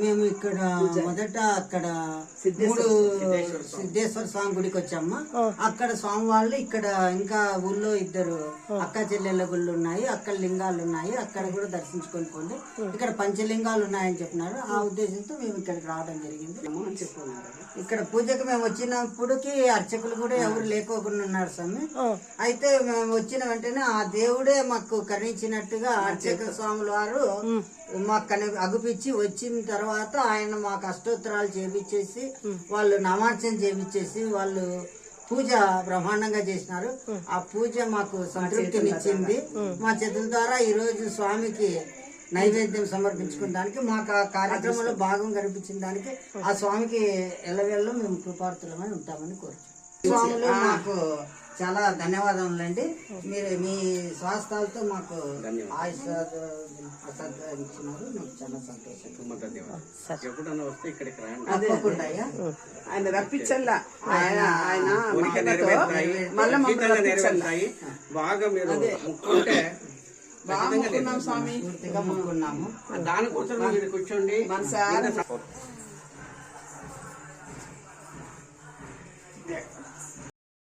మేము ఇక్కడ మొదట అక్కడ మూడు సిద్ధేశ్వర స్వామి గుడికి వచ్చాము. అక్కడ స్వామి వాళ్ళు ఇక్కడ ఇంకా ఊళ్ళో ఇద్దరు అక్క చెల్లెళ్ళ గుళ్ళు ఉన్నాయి, అక్కడ లింగాలు ఉన్నాయి, అక్కడ కూడా దర్శించుకొని పోండి, ఇక్కడ పంచలింగాలు ఉన్నాయని చెప్పినారు. ఆ ఉద్దేశంతో మేము ఇక్కడికి రావడం జరిగింది. ఇక్కడ పూజకు మేము వచ్చినప్పటికి అర్చకులు కూడా ఎవరు లేకోకుండా ఉన్నారు స్వామి. అయితే మేము వచ్చిన వెంటనే ఆ దేవుడే మాకు కరుణించినట్టుగా అర్చక స్వాముల వారు మాకు అగుపిచ్చి వచ్చిన తర్వాత ఆయన మాకు అష్టోత్తరాలు చేపించేసి వాళ్ళు నామార్చన చేపించేసి వాళ్ళు పూజ బ్రహ్మాండంగా చేసినారు. ఆ పూజ మాకు సంతృప్తినిచ్చింది. మా చేతుల ద్వారా ఈ రోజు స్వామికి నైవేద్యం సమర్పించుకోవడానికి మాకు ఆ కార్యక్రమంలో భాగం కనిపించిన దానికి ఆ స్వామికి ఎల్లవేళ్ళలో మేము కృపార్థులమని ఉంటామని కోరుతున్నాం. స్వాములు మాకు చాలా ధన్యవాదములండి. మీరు మీ స్వాస్థాలతో మాకు ఆయుష్ ప్రసాదించినారు. నాకు చాలా సంతోషం. ఎప్పుడన్నా వస్తే ఇక్కడికి రండి. తప్పకుండా ఆయన రప్పించల్లా. ఆయన బాగా మీరు ముక్కుంటే స్వామి పూర్తిగా మొక్కున్నాము. దానికోసం మీరు కూర్చోండి.